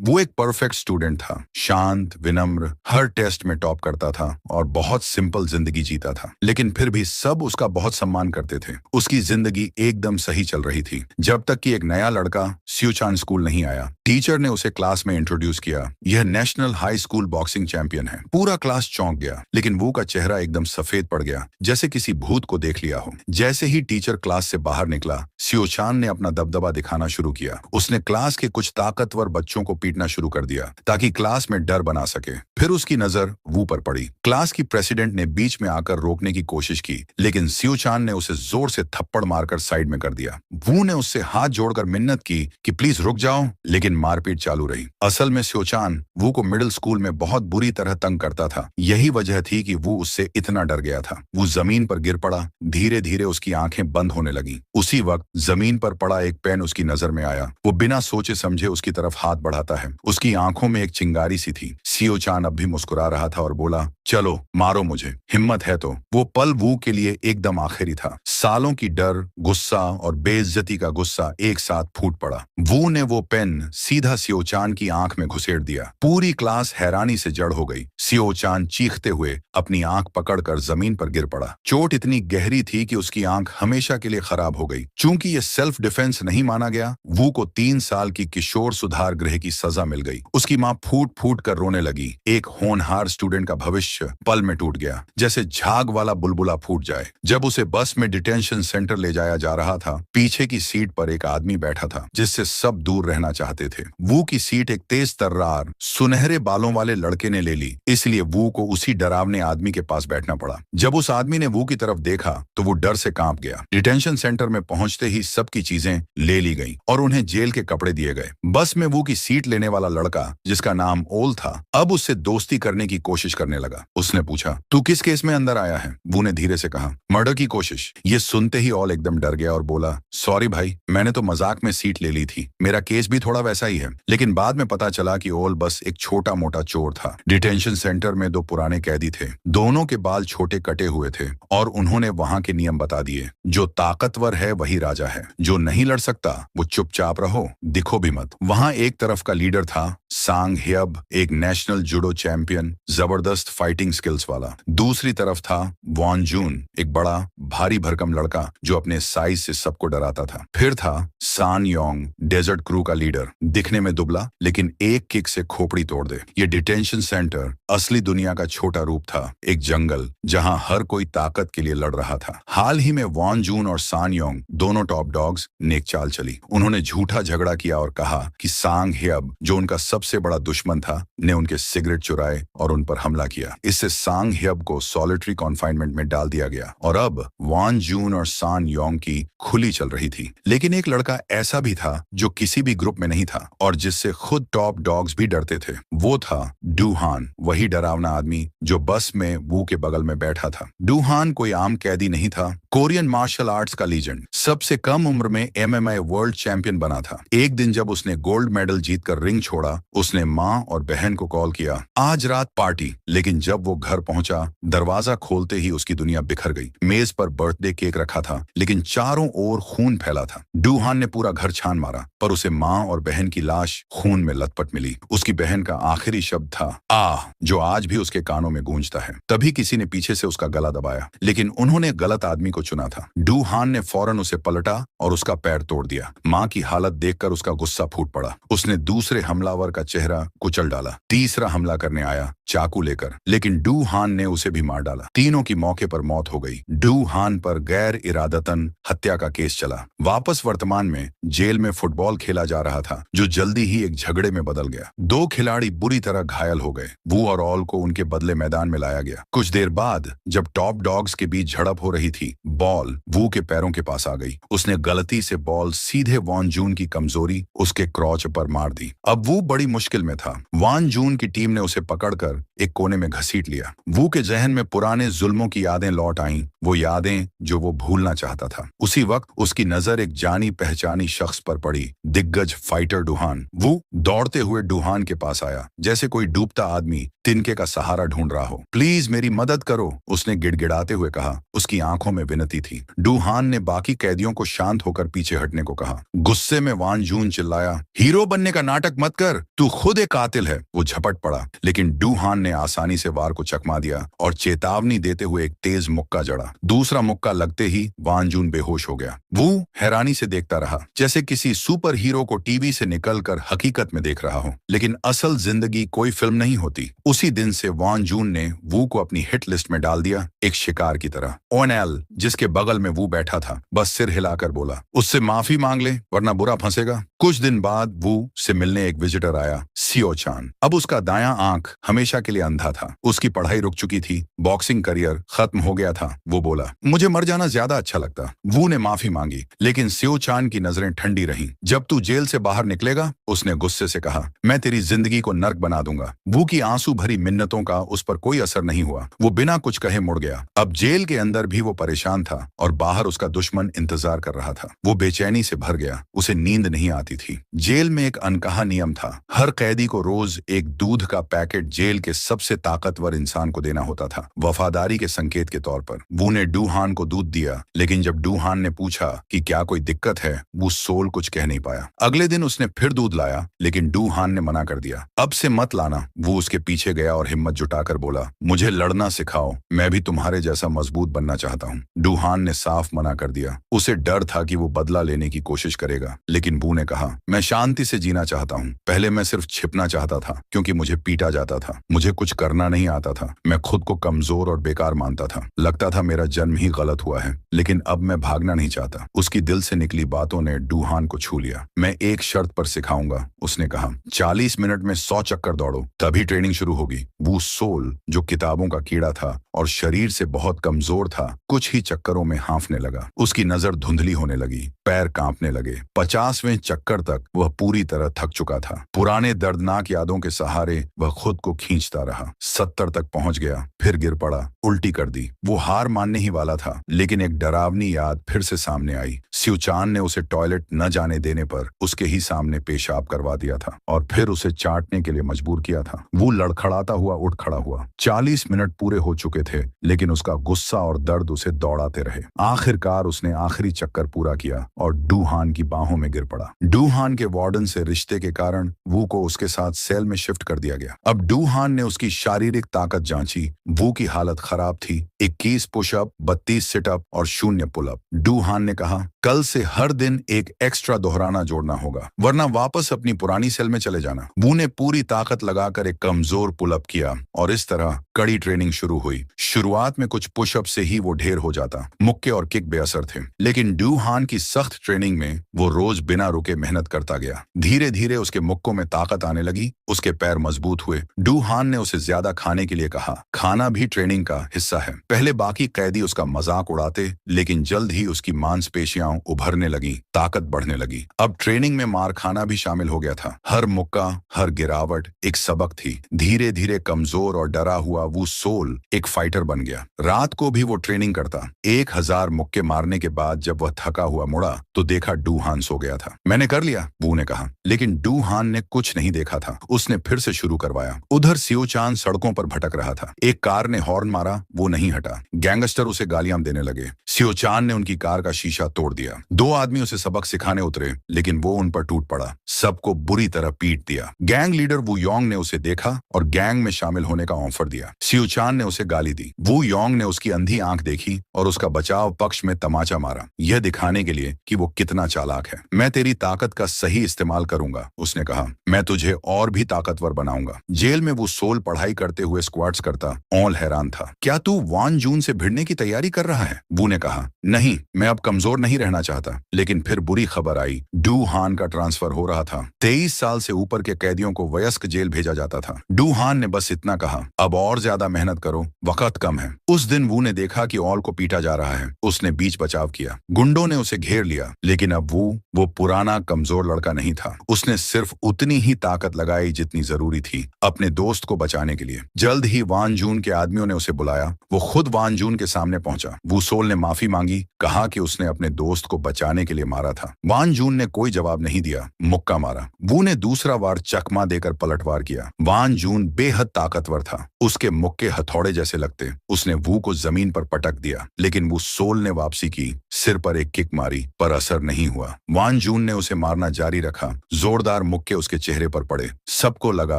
वो एक perfect student था, शांत, विनम्र, हर टेस्ट में टॉप करता था और बहुत सिंपल जिंदगी जीता था। लेकिन फिर भी सब उसका बहुत सम्मान करते थे। उसकी जिंदगी एकदम सही चल रही थी, जब तक कि एक नया लड़का स्यूचान स्कूल नहीं आया। टीचर ने उसे क्लास में इंट्रोड्यूस किया। यह national high school boxing champion है। पूरा क्लास चौंक गया, लेकिन वो का चेहरा एकदम सफेद पड़ गया, जैसे किसी भूत को देख लिया हो। जैसे ही टीचर क्लास से बाहर निकला, स्यूचान ने अपना दबदबा दिखाना शुरू किया। उसने क्लास के कुछ ताकतवर बच्चों को पीटना शुरू कर दिया ताकि क्लास में डर बना सके। फिर उसकी नजर वू पर पड़ी। क्लास की प्रेसिडेंट ने बीच में आकर रोकने की कोशिश की, लेकिन स्यूचान ने उसे जोर से थप्पड़ मारकर साइड में कर दिया। वू ने उससे हाथ जोड़कर मिन्नत की कि प्लीज रुक जाओ, लेकिन मारपीट चालू रही। असल में स्यूचान वू को मिडिल स्कूल में बहुत बुरी तरह तंग करता था। यही वजह थी कि वो उससे इतना डर गया था। वो जमीन पर गिर पड़ा। धीरे धीरे उसकी आंखें बंद होने लगी। उसी वक्त जमीन पर पड़ा एक पेन उसकी नजर में आया। वो बिना सोचे समझे उसकी तरफ हाथ बढ़ाता है। उसकी आंखों में एक चिंगारी सी थी। स्यूचान अब भी मुस्कुरा रहा था और बोला, चलो मारो मुझे, हिम्मत है तो। वो पल वू के लिए एकदम आखिरी था। सालों की डर, गुस्सा और बेइज्जती का गुस्सा एक साथ फूट पड़ा। वू ने वो पेन सीधा स्यूचान की आंख में घुसेड़ दिया। पूरी क्लास हैरानी से जड़ हो गई। स्यूचान चीखते हुए अपनी आंख पकड़कर जमीन पर गिर पड़ा। चोट इतनी गहरी थी कि उसकी आंख हमेशा के लिए खराब हो गई। चूंकि ये सेल्फ डिफेंस नहीं माना गया, वू को 3 साल की किशोर सुधार गृह की सजा मिल गई। उसकी मां फूट फूट कर रोने लगी। एक होनहार स्टूडेंट का भविष्य पल में टूट गया, जैसे झाग वाला बुलबुला फूट जाए। जब उसे बस में डिटेंशन सेंटर ले जाया जा रहा था, पीछे की सीट पर एक आदमी बैठा था जिससे सब दूर रहना चाहते थे। वू की सीट एक तेज तर्रार, सुनहरे बालों वाले लड़के ने ले ली, इसलिए वू को उसी डरावने आदमी के पास बैठना पड़ा। जब उस आदमी ने वू की तरफ देखा तो वो डर से कांप गया। डिटेंशन सेंटर में पहुंचते ही सबकी चीजें ले ली गई और उन्हें जेल के कपड़े दिए गए। बस में वू की सीट लेने वाला लड़का, जिसका नाम ओल था, अब उससे दोस्ती करने की कोशिश करने लगा। उसने पूछा, तू किस केस में अंदर आया है? वू ने धीरे से कहा, मर्डर की कोशिश। ये सुनते ही ओल एकदम डर गया और बोला, सॉरी भाई, मैंने तो मजाक में सीट ले ली थी। मेरा केस भी थोड़ा वैसा ही है। लेकिन बाद में पता चला कि ओल बस एक छोटा मोटा चोर था। डिटेंशन सेंटर में 2 पुराने कैदी थे। दोनों के बाल छोटे कटे हुए थे और उन्होंने वहां के नियम बता दिए। जो ताकतवर है वही राजा है, जो नहीं लड़ सकता वो चुपचाप रहो, दिखो भी मत। वहां एक तरफ का लीडर था सांग ह्यब, एक नेशनल जुडो चैंपियन, जबरदस्त फाइटिंग स्किल्स वाला। दूसरी तरफ था वॉन जून, एक बड़ा भारी भरकम लड़का जो अपने साइज से सबको डराता था। फिर था सान योंग, डेजर्ट क्रू का लीडर, दिखने में दुबला लेकिन एक किक से खोपड़ी तोड़ दे। ये डिटेंशन सेंटर असली दुनिया का छोटा रूप था, एक जंगल जहां हर कोई ताकत के लिए लड़ रहा था। हाल ही में वॉन जून और सान योंग, दोनों टॉप डॉग्स, ने एक चाल चली। उन्होंने झूठा झगड़ा किया और कहा कि सांग ह्यब, जो उनका सबसे बड़ा दुश्मन था, ने उनके सिगरेट चुराए और उन पर हमला किया। इससे सांग ह्यब को सॉलिटरी कॉन्फाइनमेंट में डाल दिया गया और अब वॉन जून और सान योंग की खुली चल रही थी। लेकिन एक लड़का ऐसा भी था जो किसी भी ग्रुप में नहीं था और जिससे खुद टॉप डॉग्स भी डरते थे। वो था डूहान, वही डरावना आदमी जो बस में वू के बगल में बैठा था। डूहान कोई आम कैदी नहीं था, कोरियन मार्शल आर्ट्स का लीजेंड, सबसे कम उम्र में MMA वर्ल्ड चैंपियन बना था। एक दिन जब उसने गोल्ड मेडल जीतकर रिंग छोड़ा, उसने माँ और बहन को कॉल किया, आज रात पार्टी। लेकिन जब वो घर पहुंचा, दरवाजा खोलते ही उसकी दुनिया बिखर गई। मेज पर बर्थडे केक रखा था, लेकिन चारों ओर खून फैला था। डूहान ने पूरा घर छान मारा, पर उसे माँ और बहन की लाश खून में लथपथ मिली। उसकी बहन का आखिरी शब्द था आह, जो आज भी उसके कानों में गूंजता है। तभी किसी ने पीछे से उसका गला दबाया, लेकिन उन्होंने गलत आदमी को चुना था। डूहान ने फौरन उसे पलटा और उसका पैर तोड़ दिया। माँ की हालत देखकर उसका गुस्सा फूट पड़ा। उसने दूसरे हमलावर का चेहरा कुचल डाला। तीसरा हमला करने आया, चाकू लेकर, लेकिन डूहान ने उसे भी मार डाला। तीनों की मौके पर मौत हो गई। डूहान पर गैर इरादतन हत्या का केस चला। वापस वर्तमान में जेल में फुटबॉल खेला जा रहा था, जो जल्दी ही एक झगड़े में बदल गया। 2 खिलाड़ी बुरी तरह घायल हो गए। वू और ऑल को उनके बदले मैदान में लाया गया। कुछ देर बाद जब टॉप डॉग्स के बीच झड़प हो रही थी, बॉल वू के पैरों के पास आ गई। उसने गलती से बॉल सीधे वॉन जून की कमजोरी, उसके क्रॉच पर मार दी। अब वो बड़ी मुश्किल में था। वॉन जून की टीम ने उसे पकड़कर एक कोने में घसीट लिया। वू के जहन में पुराने जुल्मों की यादें लौट आईं वो यादें जो वो भूलना चाहता था। उसी वक्त उसकी नजर एक जानी पहचानी शख्स पर पड़ी, दिग्गज फाइटर डूहान। वो दौड़ते हुए डूहान के पास आया, जैसे कोई डूबता आदमी तिनके का सहारा ढूंढ रहा हो। प्लीज मेरी मदद करो, उसने गिड़गिड़ाते हुए कहा। उसकी आंखों में विनती थी। डूहान ने बाकी कैदियों को शांत होकर पीछे हटने को कहा। गुस्से में वान जून चिल्लाया, हीरो बनने का नाटक मत कर, तू खुद एक कातिल है। वो झपट पड़ा, लेकिन डूहान ने आसानी से वार को चकमा दिया और चेतावनी देते हुए एक तेज मुक्का जड़ा। दूसरा मुक्का लगते ही वान जून बेहोश हो गया। वो हैरानी से देखता रहा, जैसे किसी सुपर हीरो को टीवी से निकलकर हकीकत में देख रहा हो। लेकिन असल जिंदगी कोई फिल्म नहीं होती। उसी दिन से वान जून ने वू को अपनी हिट लिस्ट में डाल दिया, एक शिकार की तरह। ओनेल, जिसके बगल में वू बैठा था, बस सिर हिलाकर बोला, उससे माफी मांग ले वरना बुरा फंसेगा। कुछ दिन बाद वू से मिलने एक विजिटर आया, सियो चान। अब उसका दायां आंख हमेशा के लिए अंधा था। उसकी पढ़ाई रुक चुकी थी, बॉक्सिंग करियर खत्म हो गया था। वो बोला, मुझे मर जाना ज्यादा अच्छा लगता। वू ने माफी मांगी, लेकिन सियो चान की नजरें ठंडी रहीं। जब तू जेल से बाहर निकलेगा, उसने गुस्से से कहा, मैं तेरी जिंदगी को नर्क बना दूंगा। वू की आंसू भरी मिन्नतों का उस पर कोई असर नहीं हुआ। वो बिना कुछ कहे मुड़ गया। अब जेल के अंदर भी वो परेशान था और बाहर उसका दुश्मन इंतजार कर रहा था। वो बेचैनी से भर गया, उसे नींद नहीं आती थी। जेल में एक अनकहा नियम था, हर कैदी को रोज एक दूध का पैकेट जेल के सबसे ताकतवर इंसान को देना होता था, वफादारी के संकेत के तौर पर। वू ने डूहान को दूध दिया, लेकिन जब डूहान ने पूछा कि क्या कोई दिक्कत है, वो सोल कुछ कह नहीं पाया। अगले दिन उसने फिर दूध लाया, लेकिन डूहान ने मना कर दिया। अब से मत लाना। वो उसके पीछे गया और हिम्मत जुटाकर बोला, मुझे लड़ना सिखाओ, मैं भी तुम्हारे जैसा मजबूत बनना चाहता हूँ। डूहान ने साफ मना कर दिया। उसे डर था कि वो बदला लेने की कोशिश करेगा, लेकिन वू ने कहा, मैं शांति से जीना चाहता हूँ। पहले मैं सिर्फ छिपना चाहता था, क्योंकि मुझे पीटा जाता था। मुझे कुछ करना नहीं आता था। मैं खुद को कमजोर और बेकार मानता था। लगता था मेरा जन्म ही गलत हुआ है, लेकिन अब मैं भागना नहीं चाहता। उसकी दिल से निकली बातों ने डूहान को छू लिया। मैं एक शर्त पर सिखाऊंगा, उसने कहा, 40 मिनट में 100 चक्कर दौड़ो, तभी ट्रेनिंग शुरू होगी। वो सोल, जो किताबों का कीड़ा था और शरीर से बहुत कमजोर था, कुछ ही चक्करों में हांफने लगा। उसकी नजर धुंधली होने लगी, पैर कांपने लगे। 50वें चक्कर तक वह पूरी तरह थक चुका था। पुराने दर्दनाक यादों के सहारे वह खुद को खींचता रहा। 70 तक पहुंच गया, फिर गिर पड़ा, उल्टी कर दी। वो हार मानने ही वाला था, लेकिन एक डरावनी याद फिर से सामने आई। सियोचान ने उसे टॉयलेट न जाने देने पर उसके ही सामने पेशाब करवा दिया था और फिर उसे चाटने के लिए मजबूर किया था। वो लड़खड़ाता हुआ उठ खड़ा हुआ। 40 मिनट पूरे हो चुके थे, लेकिन उसका गुस्सा और दर्द उसे दौड़ाते रहे। आखिरकार उसने आखिरी चक्कर पूरा किया और डूहान की बाहों में गिर पड़ा। डूहान के वार्डन से रिश्ते के कारण वू को उसके साथ सेल में शिफ्ट कर दिया गया। अब डूहान ने उसकी शारीरिक ताकत जांची। वू की हालत खराब थी। 21 पुशअप, 32 सिटअप और 0 पुलअप। डूहान ने कहा, कल से हर दिन एक एक्स्ट्रा दोहराना जोड़ना होगा, वरना वापस अपनी पुरानी सेल में चले जाना। वू ने पूरी ताकत लगाकर एक कमजोर पुलअप किया और इस तरह कड़ी ट्रेनिंग शुरू हुई। शुरुआत में कुछ पुशअप से ही वो ढेर हो जाता। मुक्के और किक बेअसर थे, लेकिन डूहान की सख्त ट्रेनिंग में वो रोज बिना रुके मेहनत करता गया। धीरे धीरे उसके मुक्कों में ताकत आने लगी, उसके पैर मजबूत हुए। डूहान ने उसे ज्यादा खाने के लिए कहा। खाना भी ट्रेनिंग का हिस्सा है। पहले बाकी कैदी उसका मजाक उड़ाते, लेकिन जल्द ही उसकी मांसपेशियां उभरने लगी, ताकत बढ़ने लगी। अब ट्रेनिंग में मार खाना भी शामिल हो गया था। हर मुक्का, हर गिरावट एक सबक थी। धीरे धीरे कमजोर और डरा हुआ वो सोल एक फाइटर बन गया। रात को भी वो ट्रेनिंग करता। 1000 मुक्के मारने के बाद जब वह थका हुआ मुड़ा तो देखा डूहान सो गया था। मैंने कर लिया, वू ने कहा, लेकिन डूहान ने कुछ नहीं देखा था। उसने फिर से शुरू करवाया। उधर सियोचान सड़कों पर भटक रहा था। एक कार ने हॉर्न मारा, वो नहीं हटा। गैंगस्टर उसे गालियां देने लगे। सियोचान ने उनकी कार का शीशा तोड़ दिया। 2 आदमी उसे सबक सिखाने उतरे, लेकिन वो उन पर टूट पड़ा। सबको बुरी तरह पीट दिया। गैंग लीडर वू योंग ने उसे देखा और गैंग में शामिल होने का ऑफर दिया। सियोचान ने उसे गाली दी। वू योंग ने उसकी अंधी आंख देखी और उसका बचाव पक्ष में तमाचा मारा, यह दिखाने के लिए कि वो कितना चालाक है। मैं तेरी ताकत का सही इस्तेमाल करूंगा, उसने कहा। मैं तुझे और भी ताकतवर बनाऊंगा। जेल में वो सोल पढ़ाई करते हुए स्क्वाट्स करता। ऑल हैरान था। क्या तू वान जून से भिड़ने की तैयारी कर रहा है? वू ने कहा, नहीं, मैं अब कमजोर नहीं रहना चाहता। लेकिन फिर बुरी खबर आई। डूहान का ट्रांसफर हो रहा था। 23 साल से ऊपर के कैदियों को वयस्क जेल भेजा जाता था। डूहान ने बस इतना कहा, अब और ज्यादा मेहनत करो, वक्त कम है। उस दिन वू ने देखा कि ऑल को पीटा जा रहा है। उसने बीच बचाव किया। गुंडों ने उसे घेर लिया, लेकिन अब वो पुराना कमजोर लड़का नहीं था। उसने सिर्फ उतनी ही ताकत लगाई जितनी जरूरी थी अपने दोस्त को बचाने के लिए। जल्द ही वान जून के आदमियों ने उसे बुलाया। वो खुद वान जून के सामने पहुंचा। वू सोल ने माफी मांगी, कहा कि उसने अपने दोस्त को बचाने के लिए मारा था। वान जून ने कोई जवाब नहीं दिया, मुक्का मारा। वू ने दूसरा वार चकमा देकर पलटवार किया। वान जून बेहद ताकतवर था, उसके मुक्के हथौड़े जैसे लगते। उसने वू को जमीन पर पटक दिया, लेकिन वू सोल ने वापसी की, सिर पर एक किक मारी, पर असर नहीं हुआ। वान जून ने उसे मारना जारी रखा। जोरदार मुक्के उसके चेहरे पर पड़े। सबको लगा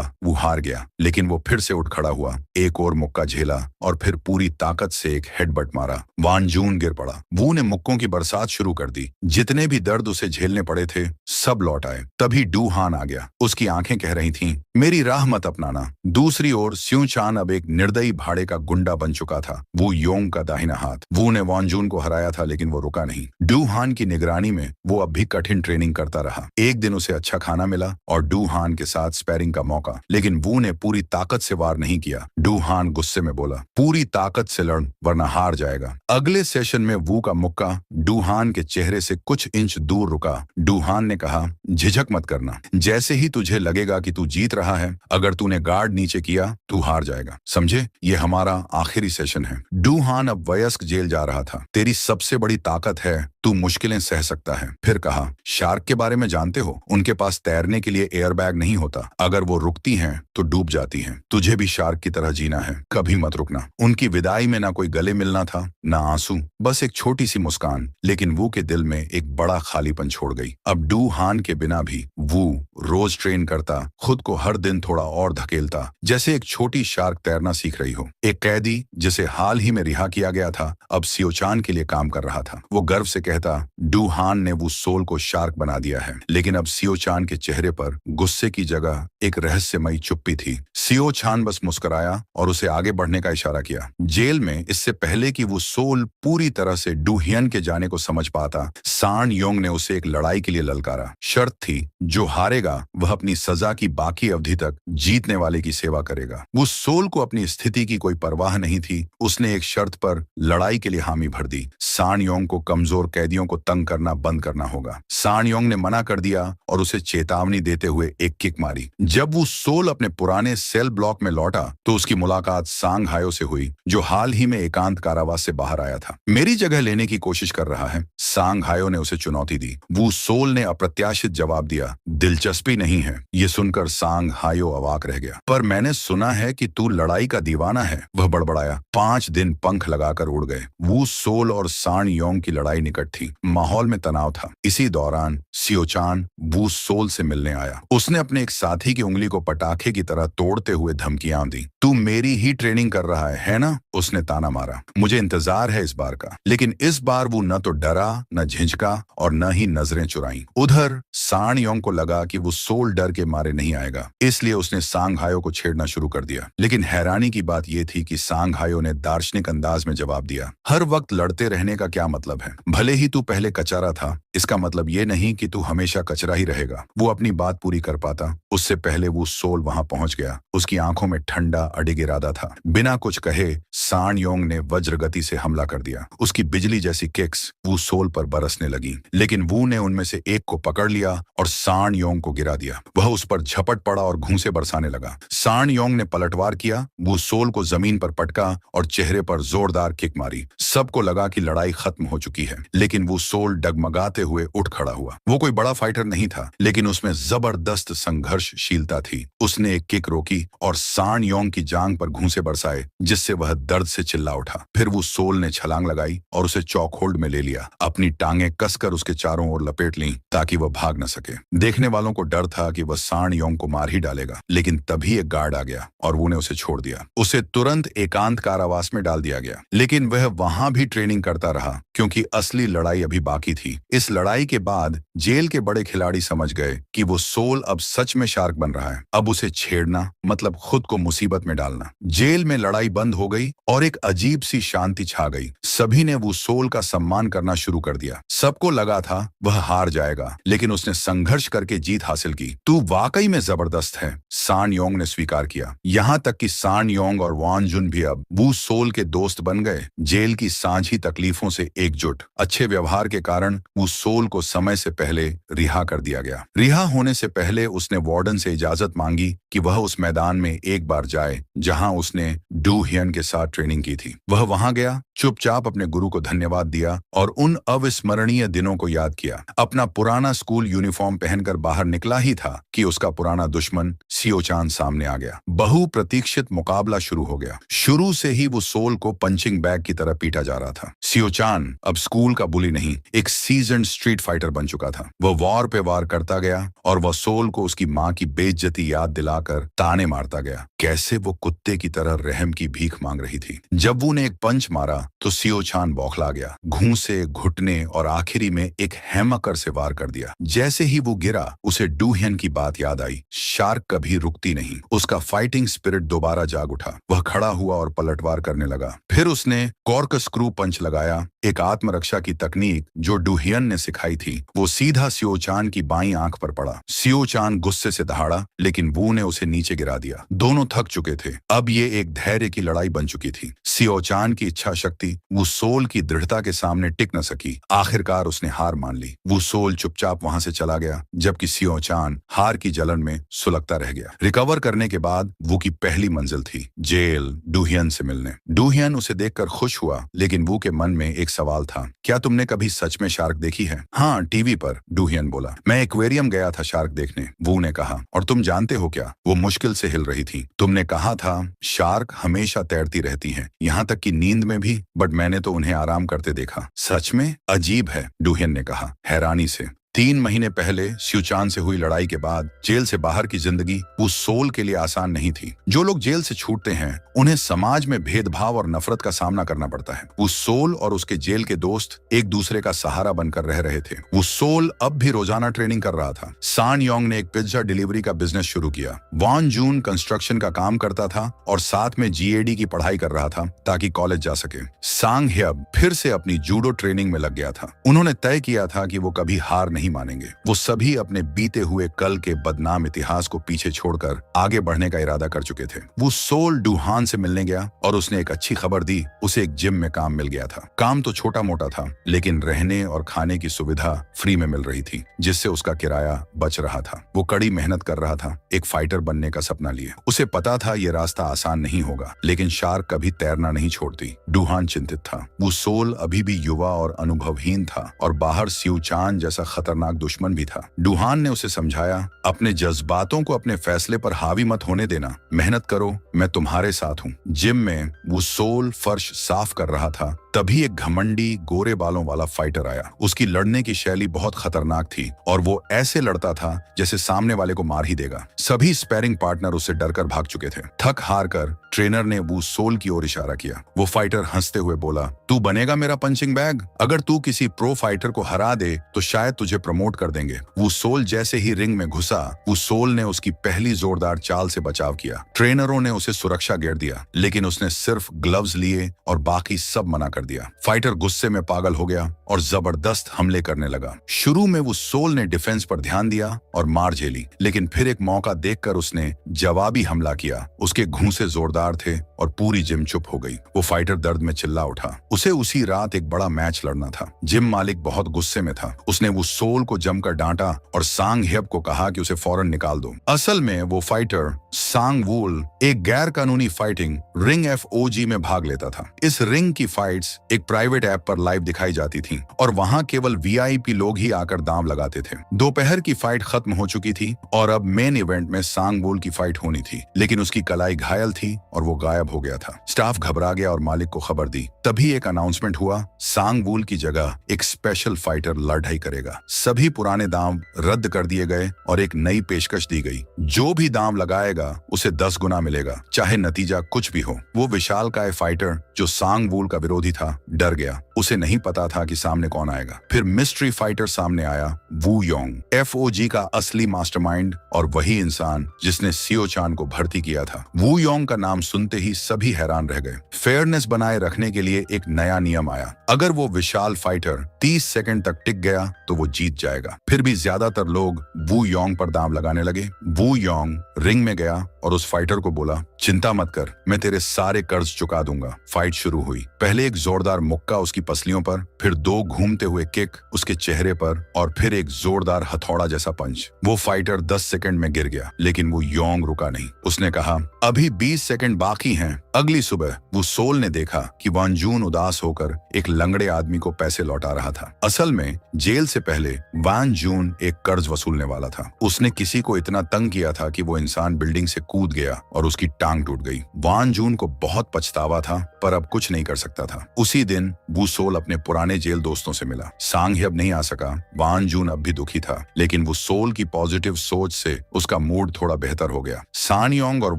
वो हार गया, लेकिन वो फिर से उठ खड़ा हुआ, एक और मुक्का झेला और फिर पूरी ताकत से एक हेडबट मारा। वान जून गिर पड़ा। वू ने मुक्कों की बरसात शुरू कर दी। जितने भी दर्द उसे झेलने पड़े थे, सब लौट आए। तभी डू हान आ गया। उसकी आंखें कह रही थीं, मेरी राह मत अपनाना। दूसरी ओर स्यू चान अब एक निर्दयी भाड़े का गुंडा बन चुका था। वो योंग का दाहिना हाथ। वू ने वान जून को हराया था, लेकिन वो रुका नहीं। डू हान की निगरानी में वो अब भी कठिन ट्रेनिंग करता रहा। एक दिन उसे अच्छा खाना मिला और डू हान के साथ स्पैरिंग का मौका, लेकिन वू ने पूरी ताकत से वार नहीं किया। डू हान गुस्से में बोला, पूरी ताकत से लड़, वरना हार जाएगा। अगले सेशन में वू का मुक्का डू हान के चेहरे से कुछ इंच दूर रुका। डू हान ने कहा, झिझक मत करना। जैसे ही तुझे लगेगा कि तू जीत रहा है, अगर तूने गार्ड नीचे किया, तू हार जाएगा। समझे? ये हमारा आखिरी सेशन है। डू हान अब वयस्क जेल जा रहा था। तेरी सबसे बड़ी ताकत है, तू मुश्किलें सह सकता है। फिर कहा, शार्क के बारे में जानते हो? उनके पास तैरने के लिए एयरबैग नहीं होता। अगर वो रुकती हैं तो डूब जाती हैं। तुझे भी शार्क की तरह जीना है, कभी मत रुकना। उनकी विदाई में ना कोई गले मिलना था, ना आंसू, बस एक छोटी सी मुस्कान। लेकिन वू के दिल में एक बड़ा खालीपन छोड़ गई। अब डू हान के बिना भी वू रोज ट्रेन करता, खुद को हर दिन थोड़ा और धकेलता, जैसे एक छोटी शार्क तैरना सीख रही हो। एक कैदी जिसे हाल ही में रिहा किया गया था, अब सियोचान के लिए काम कर रहा था। वो गर्व से कहता, डू हान ने वू सोल को शार्क बना दिया है। लेकिन अब सियोचान के चेहरे पर गुस्से की जगह एक रहस्यमयी चुप्पी थी। सियोचान बस मुस्कुराया और उसे आगे बढ़ने का इशारा किया। जेल में इससे पहले कि वो सोल पूरी तरह से डू हियन के जाने को समझ पाता, सान योंग ने उसे एक लड़ाई के लिए ललकारा। शर्त थी, जो हारेगा वह अपनी सजा की बाकी अवधि तक जीतने वाले की सेवा करेगा। वो सोल को अपनी स्थिति की कोई परवाह नहीं थी। उसने एक शर्त पर लड़ाई के लिए हामी भर दी। सान योंग को कमजोर कैदियों को तंग करना बंद करना होगा। सान योंग ने मना कर दिया और उसे चेतावनी देते हुए एक किक मारी। जब वो सोल अपने पुराने सेल ब्लॉक में लौटा तो उसकी मुलाकात सांग हायो से हुई, जो हाल ही में एकांत कारावास से बाहर आया था। मेरी जगह लेने की कोशिश कर रहा है, सांग हायो ने उसे चुनौती दी। वो सोल ने अप्रत्याशित जवाब दिया, दिलचस्पी नहीं है। ये सुनकर सांग हायो अवाक रह गया। पर मैंने सुना है कि तू लड़ाई का दीवाना है, वह बड़बड़ाया। 5 दिन पंख लगाकर उड़ गए। वो सोल और सान योंग की लड़ाई निकट थी। माहौल में तनाव था। इसी दौरान सियोचान वू सोल से मिलने आया। उसने अपने एक साथी की उंगली को पटाखे की तरह तोड़ते हुए धमकियां दी। तू मेरी ही ट्रेनिंग कर रहा है ना? उसने ताना मारा। मुझे इंतजार है इस बार का। लेकिन इस बार वो न तो डरा, न झिझका और न ही नजरें चुराई। उधर सान योंग को लगा कि वो सोल डर के मारे नहीं आएगा, इसलिए उसने सांग हायो को छेड़ना शुरू कर दिया। लेकिन हैरानी की बात यह थी कि सांग हायो ने दार्शनिक अंदाज में जवाब दिया, हर वक्त लड़ते रहने का क्या मतलब है? भले ही तू पहले कचरा था, इसका मतलब ये नहीं कि तू हमेशा कचरा ही रहेगा। वो अपनी बात पूरी कर पाता उससे पहले वो सोल वहां पहुंच गया। उसकी आंखों में ठंडा अडिग इरादा था। बिना कुछ कहे सान योंग ने वज्र गति से हमला कर दिया। उसकी बिजली जैसी किक्स वो सोल पर बरसने लगी, लेकिन वू ने उनमें से एक को पकड़ लिया और सान योंग को गिरा दिया। वह उस पर झपट पड़ा और घूंसे बरसाने लगा। सान योंग ने पलटवार किया। वो सोल को जमीन पर पटका और चेहरे पर जोरदार किक मारी। सबको लगा कि लड़ाई खत्म हो चुकी है, लेकिन वो सोल डगमगाते हुए उठ खड़ा हुआ। वो कोई बड़ा फाइटर नहीं था, लेकिन उसमें जबरदस्त संघर्षशीलता थी। उसने एक किक रोकी और सान योंग की जांग पर घूंसे बरसाए, जिससे वह दर्द से चिल्ला उठा। फिर वो सोल ने छलांग लगाई और उसे चौक होल्ड में ले लिया। अपनी टांगें कसकर उसके चारों ओर लपेट लीं ताकि वह भाग न सके। देखने वालों को डर था कि वह सान योंग को मार ही डालेगा, लेकिन तभी एक गार्ड आ गया और वो ने उसे छोड़ दिया। उसे तुरंत एकांत कारावास में डाल दिया गया, लेकिन वह वहां भी ट्रेनिंग करता रहा, क्योंकि असली लड़ाई अभी बाकी थी। इस लड़ाई के बाद जेल के बड़े खिलाड़ी समझ गए कि वो सोल अब सच में शार्क बन रहा है। अब उसे छेड़ना मतलब खुद को मुसीबत में डालना। जेल में लड़ाई बंद हो गई और एक अजीब सी शांति छा गई। सभी ने वो सोल का सम्मान करना शुरू कर दिया। सबको लगा था वह हार जाएगा, लेकिन उसने संघर्ष करके जीत हासिल की। तू वाकई में जबरदस्त है, सान योंग ने स्वीकार किया। यहाँ तक कि सान योंग और वान जुन भी अब वू सोल के दोस्त बन गए। जेल की सांझी तकलीफों से एकजुट, अच्छे व्यवहार के कारण वू सोल को समय से पहले रिहा कर दिया गया। रिहा होने से पहले उसने वार्डन से इजाजत मांगी कि वह उस मैदान में एक बार जाए जहां उसने डू हियन के साथ ट्रेनिंग की थी। वह वहां गया, चुपचाप अपने गुरु को धन्यवाद दिया और उन अविस्मरणीय दिनों को याद किया। अपना पुराना स्कूल यूनिफॉर्म पहनकर बाहर निकला ही था कि उसका पुराना दुश्मन सियो चान सामने आ गया। बहुप्रतीक्षित मुकाबला शुरू हो गया। शुरू से ही वो सोल को पंचिंग बैग की तरह पीटा जा रहा था। सियो चान अब स्कूल का बुली नहीं, एक सीजन्ड स्ट्रीट फाइटर बन चुका था। वह वार पे वार करता गया और वह सोल को उसकी माँ की बेइज्जती याद दिलाकर ताने मारता गया। कैसे वो कुत्ते की तरह रहम की भीख मांग रही थी। जब वो ने एक पंच मारा तो सियो चान बौखला गया। घूंसे, घुटने और आखिरी में एक हैमकर से वार कर दिया। जैसे ही वो गिरा उसे डू हियन की बात याद आई। शार्क कभी रुकती नहीं। उसका फाइटिंग स्पिरिट दोबारा जाग उठा। वह खड़ा हुआ और पलटवार करने लगा। फिर उसने कॉर्कस्क्रू पंच लगाया, एक आत्मरक्षा की तकनीक जो डू हियन ने सिखाई थी। वो सीधा सियो चान की बाईं आंख पर पड़ा। सियो चान गुस्से से दहाड़ा, लेकिन वू ने उसे नीचे गिरा दिया। दोनों थक चुके थे। अब ये एक धैर्य की लड़ाई बन चुकी थी। सियो चान की इच्छा शक्ति वो सोल की दृढ़ता के सामने टिक न सकी। आखिरकार उसने हार मान ली। वो सोल चुपचाप वहां से चला गया, जबकि सियो चान हार की जलन में सुलगता रह गया। रिकवर करने के बाद वो की पहली मंजिल थी जेल डू हियन से मिलने। डू हियन उसे देखकर खुश हुआ, लेकिन वो के मन में एक सवाल था। क्या तुमने कभी सच में शार्क देखी है? हाँ, टीवी पर, डू हियन बोला। मैं एक्वेरियम गया था शार्क देखने, वो ने कहा। और तुम जानते हो क्या? वो मुश्किल से हिल रही थी। तुमने कहा था शार्क हमेशा तैरती रहती हैं, यहाँ तक कि नींद में भी, बट मैंने तो उन्हें आराम करते देखा। सच में? अजीब है, डू हियन ने कहा हैरानी से। 3 महीने पहले सियो चान से हुई लड़ाई के बाद जेल से बाहर की जिंदगी वो सोल के लिए आसान नहीं थी। जो लोग जेल से छूटते हैं उन्हें समाज में भेदभाव और नफरत का सामना करना पड़ता है। वो सोल और उसके जेल के दोस्त एक दूसरे का सहारा बनकर रह रहे थे। वो सोल अब भी रोजाना ट्रेनिंग कर रहा था। सान योंग ने एक पिज्जा डिलीवरी का बिजनेस शुरू किया। वॉन जून कंस्ट्रक्शन का काम करता था और साथ में जीएडी की पढ़ाई कर रहा था ताकि कॉलेज जा सके। सांग ह्यब फिर से अपनी जूडो ट्रेनिंग में लग गया था। उन्होंने तय किया था कि वो कभी हार नहीं मानेंगे। वो सभी अपने बीते हुए कल के बदनाम इतिहास को पीछे छोड़कर आगे बढ़ने का इरादा कर चुके थे। वो सोल डूहान से मिलने गया और उसने एक अच्छी खबर दी। उसे एक जिम में काम मिल गया था। काम तो छोटा मोटा था, लेकिन रहने और खाने की सुविधा फ्री में मिल रही थी, जिससे उसका किराया बच रहा था। वो कड़ी मेहनत कर रहा था, एक फाइटर बनने का सपना लिए। उसे पता था ये रास्ता आसान नहीं होगा, लेकिन शार्क कभी तैरना नहीं छोड़ती। डूहान चिंतित था। वो सोल अभी भी युवा और अनुभवहीन था और बाहर सियो चान जैसा खतरनाक दुश्मन भी था। डूहान ने उसे समझाया, अपने जज्बातों को अपने फैसले पर हावी मत होने देना। मेहनत करो, मैं तुम्हारे साथ हूँ। जिम में वो सोल फर्श साफ कर रहा था, तभी एक घमंडी गोरे बालों वाला फाइटर आया। उसकी लड़ने की शैली बहुत खतरनाक थी और वो ऐसे लड़ता था जैसे सामने वाले को मार ही देगा। सभी स्पैरिंग पार्टनर उससे डरकर भाग चुके थे। थक हार कर ट्रेनर ने वो सोल की ओर इशारा किया। वो फाइटर हंसते हुए बोला, तू बनेगा मेरा पंचिंग बैग? अगर तू किसी प्रो फाइटर को हरा दे तो शायद तुझे प्रमोट कर देंगे। वो सोल जैसे ही रिंग में घुसा, वो सोल ने उसकी पहली जोरदार चाल से बचाव किया। ट्रेनरों ने उसे सुरक्षा घेर दिया, लेकिन उसने सिर्फ ग्लव्स लिए और बाकी सब मना कर दिया। फाइटर गुस्से में पागल हो गया और जबरदस्त हमले करने लगा। शुरू में वो सोल ने डिफेंस पर ध्यान दिया और मार झेली, लेकिन फिर एक मौका देखकर उसने जवाबी हमला किया। उसके घूंसे जोरदार थे और पूरी जिम चुप हो गई। वो फाइटर दर्द में चिल्ला उठा। उसे उसी रात एक बड़ा मैच लड़ना था। जिम मालिक बहुत गुस्से में था। उसने वो सोल को जमकर डांटा और सांग ह्यब को कहा कि उसे फौरन निकाल दो। असल में वो फाइटर सांग वूल एक गैर कानूनी फाइटिंग रिंग FOG में भाग लेता था। इस रिंग की फाइट्स एक प्राइवेट ऐप पर लाइव दिखाई जाती थी और वहां केवल VIP लोग ही आकर दांव लगाते थे। दोपहर की फाइट खत्म हो चुकी थी और अब मेन इवेंट में सांग वूल की फाइट होनी थी, लेकिन उसकी कलाई घायल थी और वो गायब हो गया था। स्टाफ घबरा गया और मालिक को खबर दी। तभी एक अनाउंसमेंट हुआ, सांग वूल की जगह एक स्पेशल फाइटर लड़ाई करेगा। सभी पुराने दांव रद्द कर दिए गए और एक नई पेशकश दी गई। जो भी दांव लगाएगा उसे 10 गुना मिलेगा, चाहे नतीजा कुछ भी हो। वो विशालकाय फाइटर जो सांग वूल का विरोधी था डर गया। उसे नहीं पता था कि सामने कौन आएगा। फिर मिस्ट्री फाइटर सामने आया, वू योंग, FOG का असली मास्टरमाइंड और वही इंसान जिसने सियो चान को भर्ती किया था। वू योंग का नाम सुनते ही सभी हैरान रह गए। फेयरनेस बनाए रखने के लिए एक नया नियम आया, अगर वो विशाल फाइटर 30 सेकंड तक टिक गया तो वो जीत जाएगा। फिर भी ज्यादातर लोग वू योंग पर दांव लगाने लगे। वू योंग रिंग में गया और उस फाइटर को बोला, चिंता मत कर, मैं तेरे सारे कर्ज चुका दूंगा। फाइट शुरू हुई। पहले एक जोरदार मुक्का उसकी पसलियों पर, फिर 2 घूमते हुए किक उसके चेहरे पर और फिर एक जोरदार हथौड़ा जैसा पंच। वो फाइटर 10 सेकंड में गिर गया, लेकिन वो योंग रुका नहीं। उसने कहा, अभी 20 सेकंड बाकी हैं। अगली सुबह वो सोल ने देखा कि वान जून उदास होकर एक लंगड़े आदमी को पैसे लौटा रहा था। असल में जेल से पहले वान जून एक कर्ज वसूलने वाला था। उसने किसी को इतना तंग किया था कि वो इंसान बिल्डिंग से कूद गया और उसकी टांग टूट गई। वान जून को बहुत पछतावा था, पर अब कुछ नहीं कर सकता था। उसी दिन वू सोल अपने पुराने जेल दोस्तों से मिला। सांग ही अब नहीं आ सका। वान जून अब भी दुखी था, लेकिन वो सोल की पॉजिटिव सोच से उसका मूड थोड़ा बेहतर हो गया। सान योंग और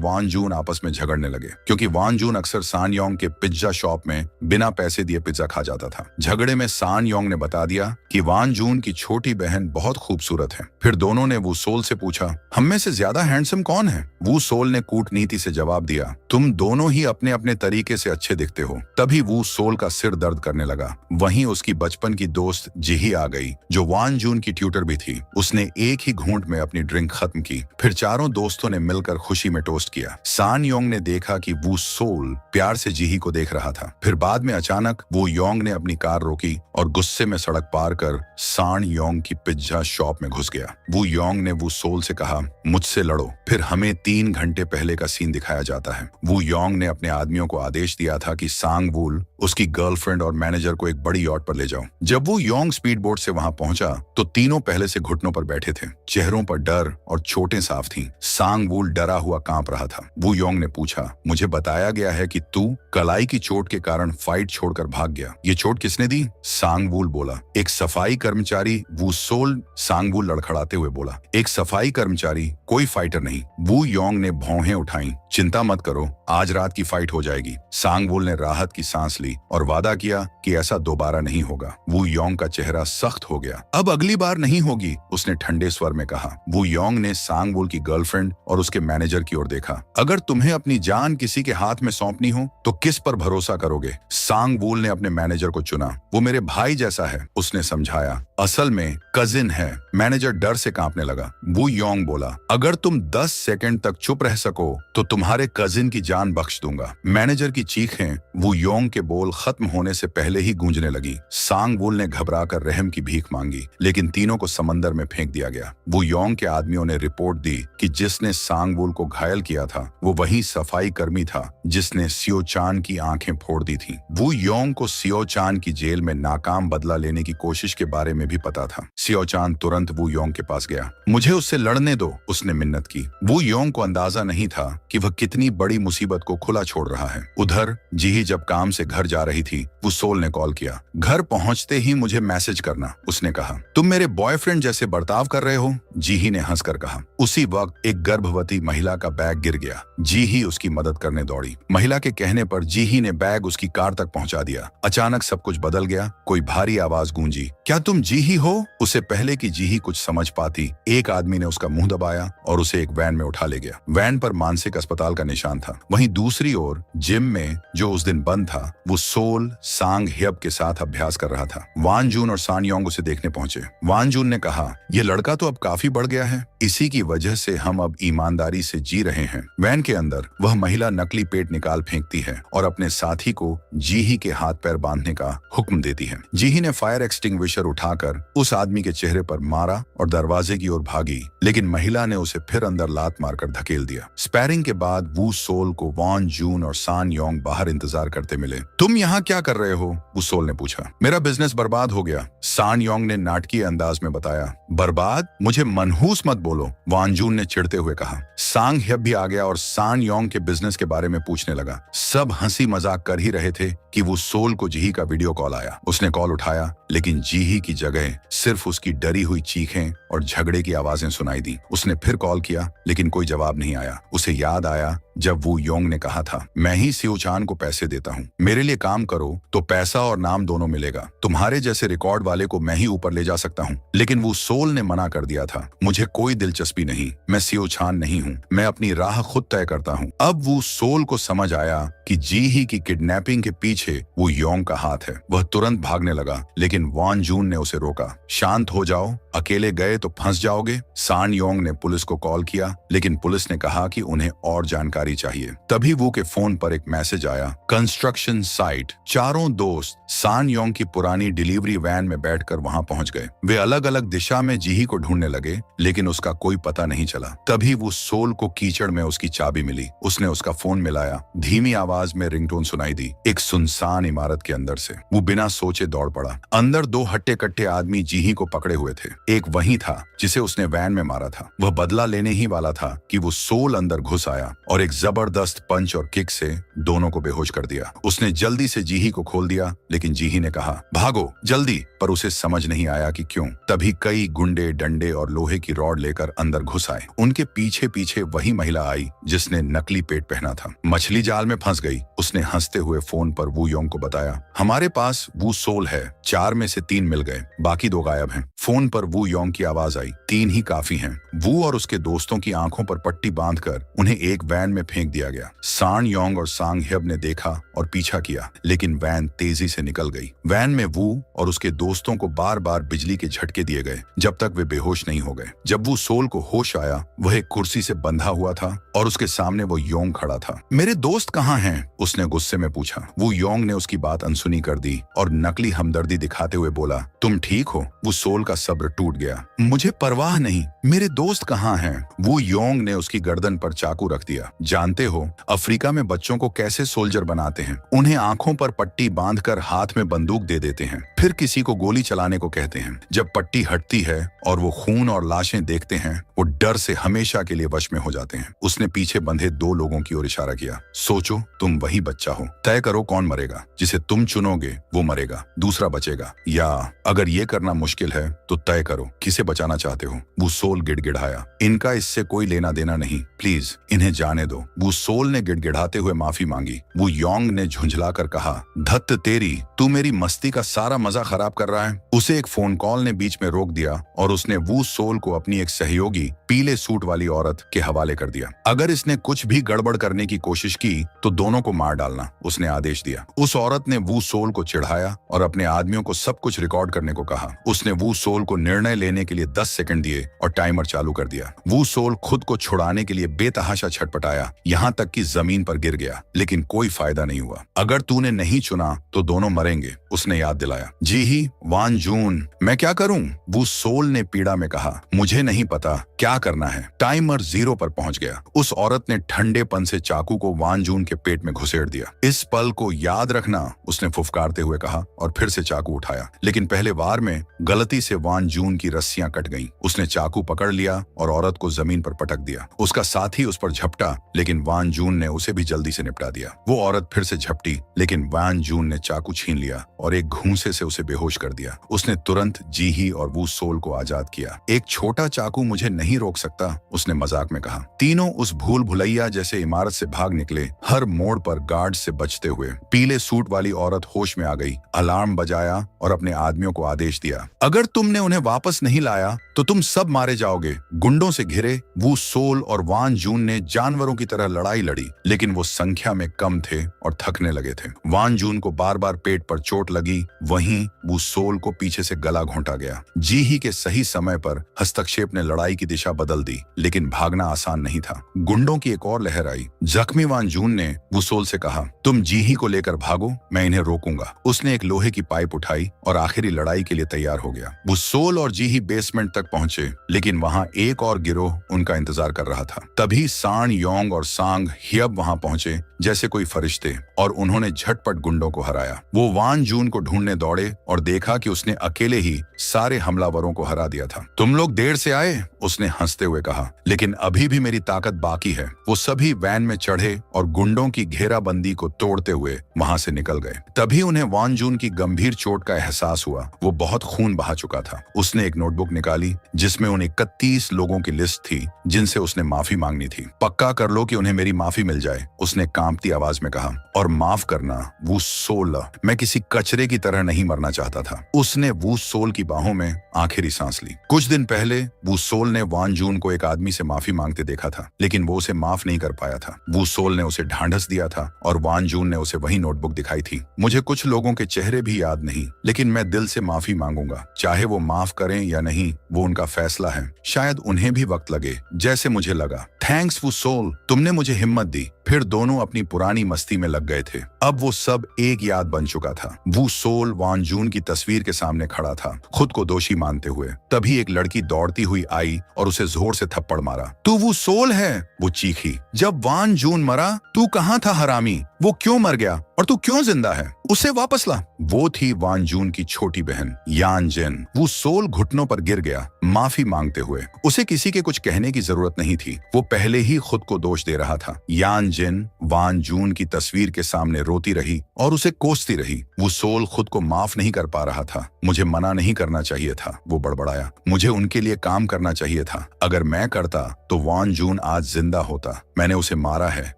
वान जून आपस में झगड़ने लगे, क्योंकि वान जून अक्सर सान योंग के पिज्जा शॉप में बिना पैसे दिए पिज्जा खा जाता था। झगड़े में सान योंग ने बता दिया कि वान जून की छोटी बहन बहुत खूबसूरत है। फिर दोनों ने वू सोल से पूछा, हम में से ज्यादा हैंडसम कौन है? वू सोल ने कूटनीति से जवाब दिया, तुम दोनों ही अपने अपने तरीके से अच्छे दिखते हो। तभी वू सोल का सिर दर्द करने लगा। वहीं उसकी बचपन की दोस्त जिही आ गई, जो वान जून की ट्यूटर भी थी। उसने एक ही घूंट में अपनी ड्रिंक खत्म की। फिर चारों दोस्तों ने मिलकर खुशी में टोस्ट किया। सान योंग ने देखा कि वू सोल प्यार से जिही को देख रहा था। फिर बाद में अचानक वो योंग ने अपनी कार रोकी और गुस्से में सड़क पार कर सान योंग की पिज्जा शॉप में घुस गया। वो योंग ने वू सोल से कहा, मुझसे लड़ो। फिर हमें 3 घंटे पहले का सीन दिखाया जाता है। वो योंग ने अपने आदमियों को आदेश दिया था कि सांग वूल उसकी गर्लफ्रेंड और मैनेजर को एक बड़ी यॉट पर ले जाओ। जब वो योंग स्पीड बोट से वहां पहुंचा तो तीनों पहले से घुटनों पर बैठे थे। चेहरों पर डर और चोटें साफ थीं। सांग वूल डरा हुआ कांप रहा था। वो योंग ने पूछा, मुझे बताया गया है कि तू कलाई की चोट के कारण फाइट छोड़कर भाग गया। ये चोट किसने दी? सांग वूल बोला, एक सफाई कर्मचारी। वू सोल सांग वूल लड़खड़ाते हुए बोला, एक सफाई कर्मचारी, कोई फाइटर नहीं। वू योंग ने भौहें उठाई। चिंता मत करो, आज रात की फाइट हो जाएगी। सांग वूल ने राहत की सांस ली और वादा किया कि ऐसा दोबारा नहीं होगा। वू योंग का चेहरा सख्त हो गया। अब अगली बार नहीं होगी, उसने ठंडे स्वर में कहा। वू योंग ने सांग वूल की गर्लफ्रेंड और उसके मैनेजर की ओर देखा। अगर तुम्हें अपनी जान किसी के हाथ में सौंपनी हो तो किस पर भरोसा करोगे? सांग वूल ने अपने मैनेजर को चुना। वो मेरे भाई जैसा है, उसने समझाया। असल में कजिन है। मैनेजर डर से कांपने लगा। वू योंग बोला, अगर तुम 10 सेकंड तक चुप रह सको तो तुम्हारे कजिन की जान बख्श दूंगा। मैनेजर की चीखें वू योंग के बोल खत्म होने से पहले ही गूंजने लगी। सांग वूल ने घबराकर रहम की भीख मांगी, लेकिन तीनों को समंदर में फेंक दिया गया। वू योंग के आदमियों ने रिपोर्ट दी कि जिसने सांग वूल को घायल किया था वो वही सफाई कर्मी था जिसने सियो चान की आंखें फोड़ दी थी। वू योंग को सियो चान की जेल में नाकाम बदला लेने की कोशिश के बारे में भी पता था। सियो चान तुरंत वू योंग के पास गया। मुझे उससे लड़ने दो, उसने मिन्नत की। वू योंग को अंदाजा नहीं था कि वह कितनी बड़ी मुसीबत को खुला छोड़ रहा है। उधर जिही जब काम से घर जा रही थी, वो सोल ने कॉल किया। घर पहुंचते ही मुझे मैसेज करना, उसने कहा। तुम मेरे बॉयफ्रेंड जैसे बर्ताव कर रहे हो, जिही ने हंसकर कहा। उसी वक्त एक गर्भवती महिला का बैग गिर गया। जिही उसकी मदद करने दौड़ी। महिला के कहने पर जिही ने बैग उसकी कार तक पहुंचा दिया। अचानक सब कुछ बदल गया। कोई भारी आवाज गूंजी, क्या तुम जिही हो? उससे पहले कि जिही कुछ समझ पाती, एक आदमी ने उसका मुंह दबाया और उसे एक वैन में उठा ले गया। वैन पर मानसिक अस्पताल का निशान था। वहीं दूसरी ओर जिम में, जो उस दिन बंद था, वो सोल सांग ह्यब के साथ अभ्यास कर रहा था। वान जून और सान योंग उसे देखने पहुंचे। वान जून ने कहा, यह लड़का तो अब काफी बढ़ गया है। इसी की वजह से हम अब ईमानदारी से जी रहे हैं। वैन के अंदर वह महिला नकली पेट निकाल फेंकती है और अपने साथी को जीही के हाथ पैर बांधने का हुक्म देती है। जीही ने फायर एक्सटिंग्विशर उठाकर उस आदमी के चेहरे पर मारा और दरवाजे की ओर भागी, लेकिन महिला ने उसे फिर अंदर लात मारकर धकेल दिया। स्पैरिंग के बाद वू सोल को वान जून और सान योंग बाहर इंतजार करते मिले। तुम यहाँ क्या कर रहे हो? वू सोल ने पूछा। मेरा बिजनेस बर्बाद हो गया, सान योंग ने नाटकीय अंदाज में बताया। बर्बाद? मुझे मनहूस मत बोलो, वान जून ने चिढ़ते हुए कहा। सांग ह्यब भी आ गया और सान योंग के बिजनेस के बारे में पूछने लगा। सब हंसी मजाक कर ही रहे थे कि वो सोल को जिही का वीडियो कॉल आया। उसने कॉल उठाया, लेकिन जिही की जगह सिर्फ उसकी डरी हुई चीखें और झगड़े की आवाजें सुनाई दी। उसने फिर कॉल किया, लेकिन कोई जवाब नहीं आया। उसे याद आया जब वू योंग ने कहा था, मैं ही सियो चान को पैसे देता हूँ, मेरे लिए काम करो तो पैसा और नाम दोनों मिलेगा। तुम्हारे जैसे रिकॉर्ड वाले को मैं ही ऊपर ले जा सकता हूँ। लेकिन वो सोल ने मना कर दिया था। मुझे कोई दिलचस्पी नहीं, मैं सियो चान नहीं हूँ, मैं अपनी राह खुद तय करता हूँ। अब वो सोल को समझ आया कि जिही की किडनैपिंग के पीछे वो योंग का हाथ है। वह तुरंत भागने लगा, लेकिन वान जून ने उसे रोका। शांत हो जाओ, अकेले गए तो फंस जाओगे। सान योंग ने पुलिस को कॉल किया, लेकिन पुलिस ने कहा कि उन्हें और जानकारी गाड़ी चाहिए। तभी वू के फोन पर एक मैसेज आया, कंस्ट्रक्शन साइट। चारों दोस्त सान योंग की पुरानी डिलीवरी वैन में बैठकर वहां पहुंच गए। वे अलग अलग दिशा में जीही को ढूंढने लगे, लेकिन उसका कोई पता नहीं चला। तभी वो सोल को कीचड़ में उसकी चाबी मिली। उसने उसका फोन मिलाया। धीमी आवाज में रिंगटोन सुनाई दी, एक सुनसान इमारत के अंदर से। वो बिना सोचे दौड़ पड़ा। अंदर दो हट्टे कट्टे आदमी जीही को पकड़े हुए थे। एक वही था जिसे उसने वैन में मारा था। वह बदला लेने ही वाला था कि वो सोल अंदर घुस आया और एक जबरदस्त पंच और किक से दोनों को बेहोश कर दिया। उसने जल्दी से जीही को खोल दिया, लेकिन जीही ने कहा, भागो जल्दी, पर उसे समझ नहीं आया कि क्यों। तभी कई गुंडे डंडे और लोहे की रॉड लेकर अंदर घुस आए। उनके पीछे पीछे वही महिला आई जिसने नकली पेट पहना था। मछली जाल में फंस गई। उसने हंसते हुए फोन पर वू योंग को बताया, हमारे पास वू सोल है, 4 में से 3 मिल गए, बाकी 2 गायब हैं। फोन पर वू योंग की आवाज आई, 3 ही काफी हैं। वू और उसके दोस्तों की आंखों पर पट्टी बांधकर उन्हें एक वैन में फेंक दिया गया। सान योंग और सांग ह्यब ने देखा और पीछा किया, लेकिन वैन तेजी से निकल गई। वैन में वू और उसके दोस्तों को बार बार बिजली के झटके दिए गए जब तक वे बेहोश नहीं हो गए। जब वू सोल को होश आया, वह एक कुर्सी से बंधा हुआ था और उसके सामने वो योंग खड़ा था। मेरे दोस्त कहाँ हैं? उसने गुस्से में पूछा। वो योंग ने उसकी बात अनसुनी कर दी और नकली हमदर्दी दिखाते हुए बोला, तुम ठीक हो? वो सोल का सब्र टूट गया। मुझे परवाह नहीं, मेरे दोस्त कहाँ हैं? वो योंग ने उसकी गर्दन पर चाकू रख दिया। जानते हो अफ्रीका में बच्चों को कैसे सोल्जर बनाते हैं? उन्हें आंखों पर पट्टी बांधकर हाथ में बंदूक दे देते हैं, फिर किसी को गोली चलाने को कहते हैं। जब पट्टी हटती है और वो खून और लाशें देखते हैं, वो डर से हमेशा के लिए वश में हो जाते हैं। उसने पीछे बंधे 2 लोगों की ओर इशारा किया। सोचो, तुम वही बच्चा हो। तय करो कौन मरेगा। जिसे तुम चुनोगे वो मरेगा, दूसरा बचेगा। या अगर ये करना मुश्किल है तो तय करो किसे बचाना चाहते हो। वो सोल गिड़गिड़ाया, इनका इससे कोई लेना देना नहीं, प्लीज इन्हें जाने दो। वो सोल ने गिड़गिड़ाते हुए माफी मांगी। वो योंग ने झुंझलाकर कहा, धत्त तेरी, तू मेरी मस्ती का सारा मजा खराब कर रहा है। उसे एक फोन कॉल ने बीच में रोक दिया और उसने वो सोल को अपनी एक सहयोगी पीले सूट वाली औरत के हवाले कर दिया। अगर इसने कुछ भी गड़बड़ करने की कोशिश की तो दोनों को मार डालना, उसने आदेश दिया। उस औरत ने वो सोल को चिढ़ाया और अपने आदमियों को सब कुछ रिकॉर्ड करने को कहा। उसने वो सोल को निर्णय लेने के लिए 10 सेकंड दिए और टाइमर चालू कर दिया। वो सोल खुद को छुड़ाने के लिए बेतहाशा छटपटाया, यहाँ तक कि जमीन पर गिर गया, लेकिन कोई फायदा नहीं हुआ। अगर तूने नहीं चुना तो दोनों मरेंगे, उसने याद दिलाया। जी ही वान जून, मैं क्या करूं? वो सोल ने पीड़ा में कहा, मुझे नहीं पता क्या करना है। टाइमर 0 पर पहुंच गया। उस औरत ने ठंडेपन से चाकू को वान जून के पेट में घुसेड़ दिया। इस पल को याद रखना, उसने फुफकारते हुए कहा और फिर से चाकू उठाया। लेकिन पहले वार में गलती से वान जून की रस्सियां कट गईं। उसने चाकू पकड़ लिया और औरत को जमीन पर पटक दिया। उसका साथी उस पर झपटा, लेकिन वान जून ने उसे भी जल्दी से निपटा दिया। वो औरत फिर से झपटी, लेकिन वान जून ने चाकू छीन लिया और एक घूंसे से उसे बेहोश कर दिया। उसने तुरंत जीही और वो सोल को आजाद किया। एक छोटा चाकू मुझे नहीं रोक सकता, उसने मजाक में कहा। तीनों उस भूल भुलैया जैसे इमारत से भाग निकले, हर मोड़ पर गार्ड से बचते हुए। पीले सूट वाली औरत होश में आ गई, अलार्म बजाया और अपने आदमियों को आदेश दिया, अगर तुमने उन्हें वापस नहीं लाया तो तुम सब मारे जाओगे। गुंडों से घिरे वो सोल और वान जून ने जानवरों की तरह लड़ाई लड़ी, लेकिन वो संख्या में कम थे और थकने लगे थे। वान जून को बार बार पेट पर चोट लगी, वहीं वो सोल को पीछे से गला घोंटा गया। जीही के सही समय पर हस्तक्षेप ने लड़ाई की दिशा बदल दी, लेकिन भागना आसान नहीं था। गुंडों की एक और लहर आई। जख्मी वान जून ने वो सोल से कहा, तुम जीही को लेकर भागो, मैं इन्हें रोकूंगा। उसने एक लोहे की पाइप उठाई और आखिरी लड़ाई के लिए तैयार हो गया। वो सोल और जीही बेसमेंट तक पहुंचे, लेकिन वहां एक और गिरोह उनका इंतजार कर रहा था। तभी सान योंग और सांग ह्यब वहां पहुंचे जैसे कोई फरिश्ते, और उन्होंने झटपट गुंडों को हराया। वो वान जून को ढूंढने दौड़े और देखा कि उसने अकेले ही सारे हमलावरों को हरा दिया था। तुम लोग देर से आए, उसने हंसते हुए कहा, लेकिन अभी भी मेरी ताकत बाकी है। वो सभी वैन में चढ़े और गुंडों की घेराबंदी को तोड़ते हुए वहां से निकल गए। तभी उन्हें वान जून की गंभीर चोट का एहसास हुआ। वो बहुत खून बहा चुका था। उसने एक नोटबुक निकाली जिसमें उन 31 लोगों की लिस्ट थी जिनसे उसने माफी मांगनी थी। पक्का कर लो कि उन्हें मेरी माफी मिल जाए, उसने कांपती आवाज में कहा। और माफ करना वो सोल, मैं किसी कचरे की तरह नहीं मरना चाहता था। उसने वो सोल की बाहों में आखिरी सांस ली। कुछ दिन पहले वो सोल ने वान जून को एक आदमी से माफी मांगते देखा था, लेकिन वो उसे माफ नहीं कर पाया था। वो सोल ने उसे ढांढस दिया था और वान जून ने उसे वही नोटबुक दिखाई थी। मुझे कुछ लोगों के चेहरे भी याद नहीं, लेकिन मैं दिल से माफी मांगूंगा। चाहे वो माफ करें या नहीं, वो उनका फैसला है। शायद उन्हें भी वक्त लगे जैसे मुझे लगा। थैंक्स वो सोल, तुमने मुझे हिम्मत दी। फिर दोनों अपनी पुरानी मस्ती में लग गए थे। अब वो सब एक याद बन चुका था। वो सोल वान जून की तस्वीर के सामने खड़ा था, खुद को दोषी मानते हुए। तभी एक लड़की दौड़ती हुई आई और उसे जोर से थप्पड़ मारा। तू वो सोल है, वो चीखी। जब वान जून मरा, तू कहाँ था हरामी? वो क्यों मर गया और तू क्यों जिंदा है? उसे वापस ला। वो थी वान जून की छोटी बहन यान जिन। वो सोल घुटनों पर गिर गया, माफी मांगते हुए। उसे किसी के कुछ कहने की जरूरत नहीं थी, वो पहले ही खुद को दोष दे रहा था। यान जिन वान जून की तस्वीर के सामने रोती रही और उसे कोसती रही। वो सोल खुद को माफ नहीं कर पा रहा था। मुझे मना नहीं करना चाहिए था, वो बड़बड़ाया। मुझे उनके लिए काम करना चाहिए था। अगर मैं करता तो वान जून आज जिंदा होता। मैंने उसे मारा है,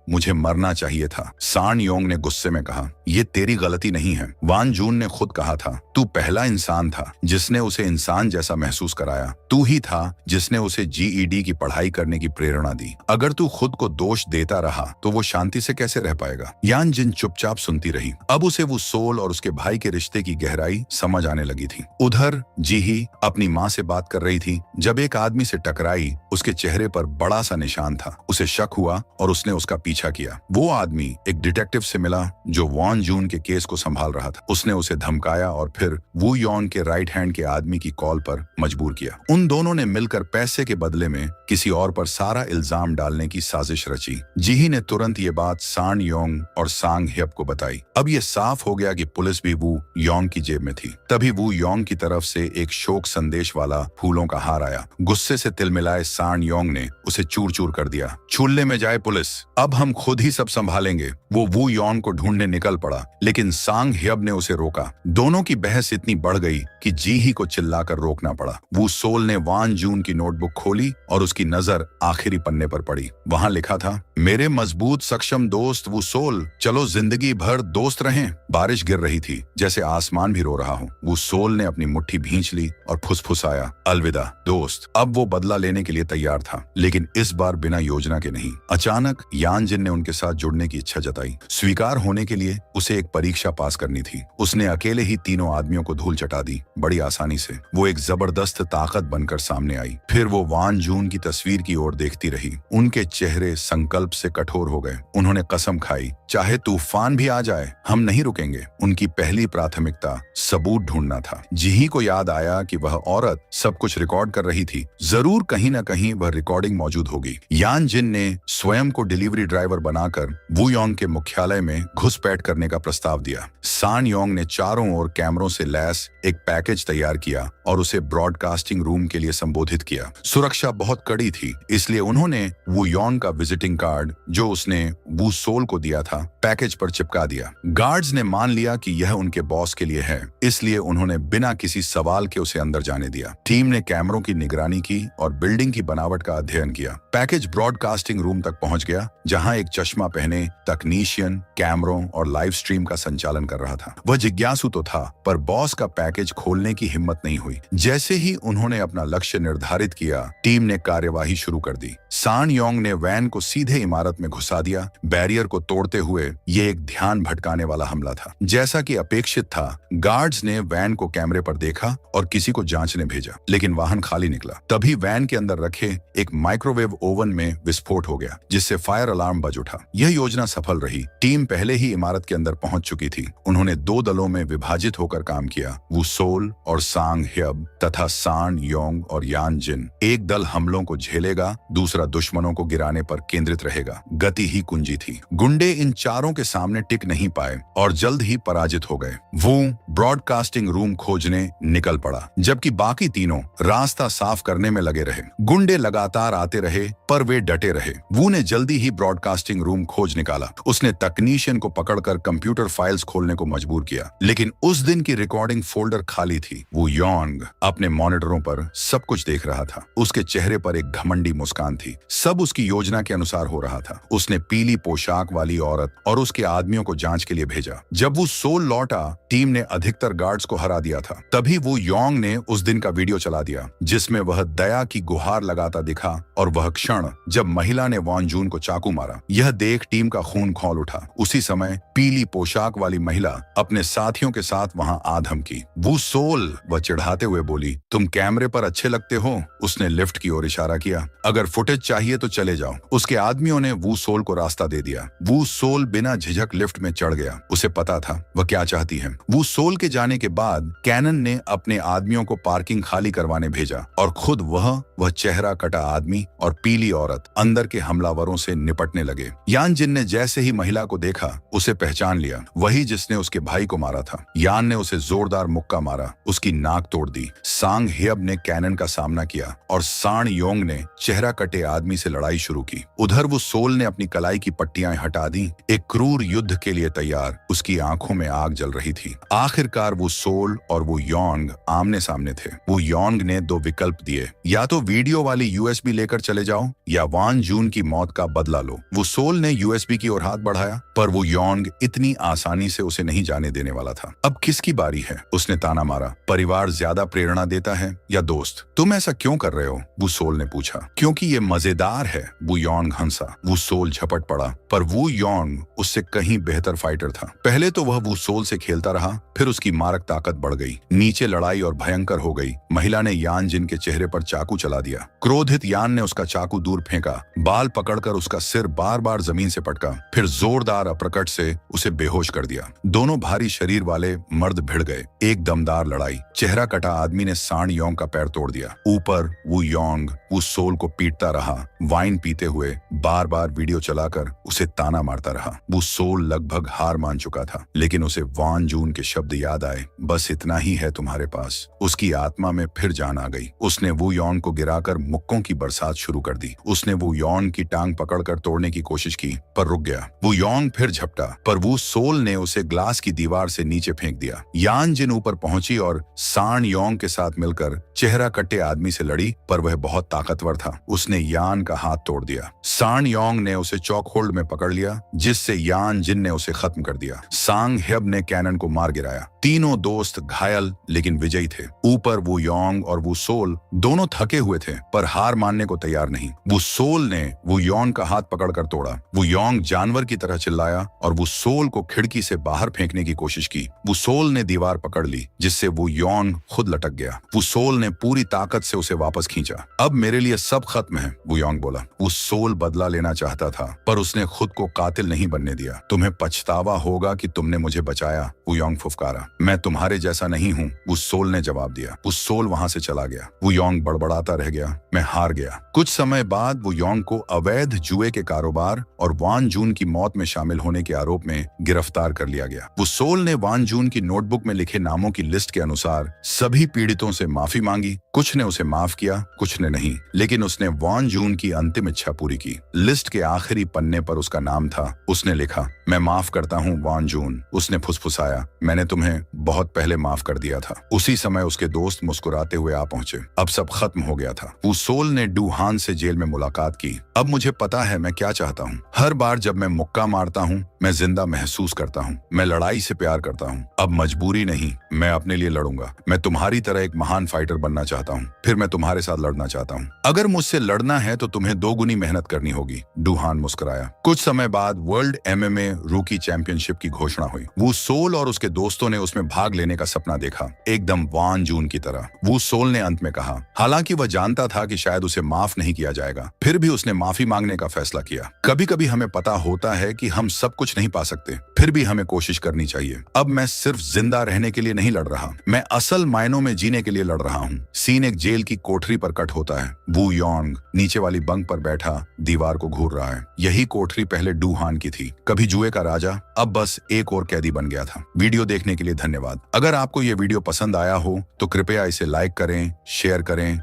मुझे मरना चाहिए था। सान योंग ने गुस्से में कहा, ये तेरी गलती नहीं है। वान जून ने खुद कहा था, तू पहला इंसान था जिसने उसे इंसान जैसा महसूस कराया। तू ही था जिसने उसे जीईडी की पढ़ाई करने की प्रेरणा दी। अगर तू खुद को दोष देता रहा तो वो शांति से कैसे रह पाएगा? यान जिन चुपचाप सुनती रही। अब उसे वो सोल और उसके भाई के रिश्ते की गहराई समझ आने लगी थी। उधर जीही अपनी माँ से बात कर रही थी जब एक आदमी से टकराई। उसके चेहरे पर बड़ा सा निशान था। उसे शक हुआ और उसने उसका पीछा किया। वो आदमी एक डिटेक्टिव से मिला जो वान जून के केस को संभाल रहा था। उसने उसे धमकाया और फिर वू योंग के राइट हैंड के आदमी की कॉल पर मजबूर किया। उन दोनों ने मिलकर पैसे के बदले में किसी और पर सारा इल्जाम डालने की साजिश रची। जीही ने तुरंत ये बात सान योंग और सांग ह्यप को बताई। अब ये साफ हो गया कि पुलिस भी वू योंग की जेब में थी। तभी वू योंग की तरफ से एक शोक संदेश वाला फूलों का हार आया। गुस्से से तिलमिलाए सान योंग ने उसे चूर चूर कर दिया। चूल्हे में जाए पुलिस, अब हम खुद ही सब संभालेंगे। वो वू योंग को ढूंढने निकल पड़ा, लेकिन सांग ह्यब ने उसे रोका। दोनों की बहस इतनी बढ़ गई कि जीही को चिल्लाकर रोकना पड़ा। वू सोल ने वान जून की नोटबुक खोली और उसकी नजर आखिरी पन्ने पर पड़ी। वहां लिखा था, मेरे मजबूत सक्षम दोस्त वू सोल, चलो जिंदगी भर दोस्त रहें। बारिश गिर रही थी, जैसे आसमान भी रो रहा हो। वू सोल ने अपनी मुट्ठी भींच ली और फुसफुसाया, अलविदा दोस्त। अब वो बदला लेने के लिए तैयार था, लेकिन इस बार बिना योजना के नहीं। अचानक यान जिन ने उनके साथ जुड़ने की इच्छा जताई। स्वीकार होने के लिए उसे एक परीक्षा पास करनी थी। उसने अकेले ही तीनों आदमियों को धूल चटा दी, बड़ी आसानी से। वो एक जबरदस्त ताकत बनकर सामने आई। फिर वो वान जून की तस्वीर की ओर देखती रही। उनके चेहरे संकल्प से कठोर हो गए। उन्होंने कसम खाई, चाहे तूफान भी आ जाए हम नहीं रुकेंगे। उनकी पहली प्राथमिकता सबूत ढूंढना था। जीही को याद आया कि वह औरत सब कुछ रिकॉर्ड कर रही थी। जरूर कहीं न कहीं वह रिकॉर्डिंग मौजूद होगी। यान जिन ने स्वयं को डिलीवरी ड्राइवर बनाकर वू योंग के मुख्यालय में घुसपैठ करने का प्रस्ताव दिया। सान योंग ने चारों ओर कैमरों से लैस एक पैकेज तैयार किया और उसे ब्रॉडकास्टिंग रूम के लिए संबोधित किया। सुरक्षा बहुत कड़ी थी, इसलिए उन्होंने वू योंग का विजिटिंग कार्ड जो उसने वू सोल को दिया था पैकेज पर चिपका दिया। गार्ड्स ने मान लिया कि यह उनके बॉस के लिए है, इसलिए उन्होंने बिना किसी सवाल के उसे अंदर जाने दिया। टीम ने कैमरों की निगरानी की और बिल्डिंग की बनावट का अध्ययन किया। पैकेज ब्रॉडकास्टिंग रूम तक पहुंच गया, जहां एक चश्मा पहने तकनीशियन कैमरों और लाइव स्ट्रीम का संचालन कर रहा था। वह जिज्ञासु तो था, पर बॉस का पैकेज खोलने की हिम्मत नहीं हुई। जैसे ही उन्होंने अपना लक्ष्य निर्धारित किया, टीम ने कार्यवाही शुरू कर दी। सान योंग ने वैन को सीधे इमारत में घुसा दिया। बैरियर को तोड़ते हुए ये एक ध्यान भटकाने वाला हमला था। जैसा कि अपेक्षित था, गार्ड्स ने वैन को कैमरे पर देखा और किसी को जांचने भेजा, लेकिन वाहन खाली निकला। तभी वैन के अंदर रखे एक माइक्रोवेव ओवन में विस्फोट हो गया, जिससे फायर अलार्म बज उठा। यह योजना सफल रही। टीम पहले ही इमारत के अंदर पहुंच चुकी थी। उन्होंने दो दलों में विभाजित होकर काम किया, वू सोल और सांग ह्यब तथा सान योंग और यान जिन। एक दल हमलों को झेलेगा, दूसरा दुश्मनों को गिराने पर केंद्रित रहेगा। गति ही कुंजी थी। गुंडे इन चारों के सामने टिक नहीं पाए और जल्द ही पराजित हो गए। वो ब्रॉडकास्टिंग रूम खोजने निकल पड़ा, जबकि बाकी तीनों रास्ता साफ करने में लगे रहे। गुंडे लगातार आते रहे, पर वे डटे रहे। वू ने जल्दी ही ब्रॉडकास्टिंग रूम खोज निकाला। उसने तकनीशियन को पकड़कर कंप्यूटर फाइल्स खोलने को मजबूर किया, लेकिन उस दिन की रिकॉर्डिंग फोल्डर खाली थी। वो योंग अपने मॉनिटरों पर सब कुछ देख रहा था। उसके चेहरे पर एक घमंडी मुस्कान थी। सब उसकी योजना के अनुसार हो रहा था। उसने पीली पोशाक वाली औरत और उसके आदमियों को जांच के लिए भेजा। जब वो सोल लौटा, टीम ने अधिकतर गार्ड्स को हरा दिया था। तभी वो योंग ने उस दिन का वीडियो चला दिया, जिसमें वह दया की गुहार लगाता दिखा और वह क्षण जब महिला ने वान जून को चाकू मारा। यह देख टीम का खून खौल उठा। उसी समय पीली पोशाक वाली महिला अपने साथियों के साथ वहां आ धमकी। वो सोल, वह चिढ़ाते हुए बोली, तुम कैमरे पर अच्छे लगते हो। उसने लिफ्ट की ओर इशारा किया। अगर फुटेज चाहिए तो चले जाओ। उसके आदमियों ने वो सोल को रास्ता दे दिया। वो सोल बिना झिझक लिफ्ट में चढ़ गया। उसे पता था वह क्या चाहती है। वो सोल के जाने के बाद कैनन ने अपने आदमियों को पार्किंग खाली करवाने भेजा और खुद वह चेहरा कटा आदमी और पीली औरत अंदर के हमलावरों से निपटने लगे। यान जिन ने जैसे ही महिला को देखा उसे पहचान लिया, वही जिसने उसके भाई को मारा था। यान ने उसे जोरदार मुक्का मारा, उसकी नाक तोड़ दी। सांग हेब ने कैनन का सामना किया और सान योंग ने चेहरा कटे आदमी से लड़ाई शुरू की। उधर वो सोल ने अपनी कलाई की पट्टियां हटा दी, एक क्रूर युद्ध के लिए तैयार। उसकी आंखों में आग जल रही थी। आखिरकार वो सोल और वो योंग आमने सामने थे। वो योंग ने दो विकल्प दिए, या तो वीडियो वाली यूएसबी लेकर चले जाओ या वान जून की मौत का बदला लो। वो सोल ने यूएसबी की ओर हाथ बढ़ाया, पर वो योंग इतनी आसानी से उसे नहीं जाने देने वाला था। अब किसकी बारी है? उसने ताना मारा। परिवार ज्यादा प्रेरणा देता है या दोस्त? तुम ऐसा क्यों कर रहे हो? वो सोल ने पूछा। क्योंकि ये मजेदार है, वो योंग हंसा। वो सोल झपट पड़ा, पर वो योंग उससे कहीं बेहतर फाइटर था। पहले तो वह वो सोल से खेलता रहा, फिर उसकी मारक ताकत बढ़ गई। नीचे लड़ाई और भयंकर हो गई। महिला ने यान जिन के चेहरे पर चाकू चला दिया। क्रोधित यान ने उसका चाकू दूर फेंका, बाल पकड़कर उसका सिर बार बार जमीन से पटका, फिर जोरदार अपरकट से उसे बेहोश कर दिया। दोनों भारी शरीर वाले मर्द भिड़ गए। एक दमदार लड़ाई। चेहरा कटा आदमी ने सान योंग का पैर तोड़ दिया। ऊपर वो योंग वो सोल को पीटता रहा, वाइन पीते हुए बार बार वीडियो चलाकर उसे ताना मारता रहा। वो सोल लगभग हार मान चुका था, लेकिन उसे वान जून के शब्द याद आए, बस इतना ही है तुम्हारे पास। उसकी आत्मा में फिर जान आ गई। उसने वो योंग को गिराकर मुक्कों की बरसात शुरू कर दी। उसने वो योंग की टांग पकड़कर तोड़ने की कोशिश की, पर रुक गया। वो योंग फिर झपटा, पर वो सोल ने उसे ग्लास की दीवार से नीचे फेंक दिया। यान जिन ऊपर पहुंची और सान योंग के साथ मिलकर चेहरा कट्टे आदमी से लड़ी, पर वह बहुत ताकतवर था। उसने यान का हाथ तोड़ दिया। सान योंग ने उसे चौक होल्ड में पकड़ लिया, जिससे यान जिन ने उसे खत्म कर दिया। सांग हेब ने कैनन को मार गिराया। तीनों दोस्त घायल लेकिन विजयी थे। ऊपर वो योंग और वो सोल दोनों थके हुए थे, पर हार मानने को तैयार नहीं। वो सोल ने वो योंग का हाथ पकड़कर तोड़ा। वो योंग जानवर की तरह चिल्लाया और वो सोल को खिड़की से बाहर फेंकने की कोशिश की। वो सोल ने दीवार पकड़ ली, जिससे वो योंग खुद लटक गया। वो सोल ने पूरी ताकत से उसे वापस खींचा। अब मेरे लिए सब खत्म है, वो योंग बोला। वो सोल बदला लेना चाहता था, पर उसने खुद को कातिल नहीं बनने दिया। तुम्हें पछतावा होगा कि तुमने मुझे बचाया, वो योंग फुफकारा। मैं तुम्हारे जैसा नहीं हूँ, वो सोल ने जवाब दिया। वो सोल वहां से चला गया। वो योंग बड़बड़ाता रह गया, मैं हार गया। कुछ समय बाद वो योंग को अवैध जुए के कारोबार और वान जून की मौत में शामिल होने के आरोप में गिरफ्तार कर लिया गया। वो सोल ने वान जून की नोटबुक में लिखे नामों की लिस्ट के अनुसार सभी पीड़ितों से माफी मांगी। कुछ ने उसे माफ किया, कुछ ने नहीं, लेकिन उसने वान जून की अंतिम इच्छा पूरी की। लिस्ट के आखिरी पन्ने पर उसका नाम था। उसने लिखा, मैं माफ करता हूँ वान जून। उसने फुसफुसाया, मैंने तुम्हें बहुत पहले माफ कर दिया था। उसी समय उसके दोस्त मुस्कुराते हुए आ पहुंचे। अब सब खत्म हो गया था। वो सोल ने डूहान से जेल में मुलाकात की। अब मुझे पता है मैं क्या चाहता हूँ। हर बार जब मैं मुक्का मारता हूँ, मैं जिंदा महसूस करता हूँ। मैं लड़ाई से प्यार करता हूँ। अब मजबूरी नहीं, मैं अपने लिए लड़ूंगा। मैं तुम्हारी तरह एक महान फाइटर बनना चाहता हूँ, फिर मैं तुम्हारे साथ लड़ना चाहता हूँ। अगर मुझसे लड़ना है तो तुम्हें दोगुनी मेहनत करनी होगी। डूहान मुस्कुराया। कुछ समय बाद वर्ल्ड MMA रूकी चैंपियनशिप की घोषणा हुई। वो सोल और उसके दोस्तों ने उसमें भाग लेने का सपना देखा, एकदम वान जून की तरह। वो सोल ने अंत में कहा, हालांकि वह जानता था कि शायद उसे माफ नहीं किया जाएगा, फिर भी उसने माफी मांगने का फैसला किया। कभी कभी हमें पता होता है कि हम सब कुछ नहीं पा सकते, फिर भी हमें कोशिश करनी चाहिए। अब मैं सिर्फ जिंदा रहने के लिए नहीं लड़ रहा, मैं असल मायनों में जीने के लिए लड़ रहा हूँ। सीन एक जेल की कोठरी पर कट होता है। वू योंग नीचे वाली बंक पर बैठा दीवार को घूर रहा है। यही कोठरी पहले डूहान की थी, कभी जुए का राजा, अब बस एक और कैदी बन गया था। वीडियो देखने के लिए धन्यवाद। अगर आपको ये वीडियो पसंद आया हो तो कृपया इसे लाइक करें, शेयर करें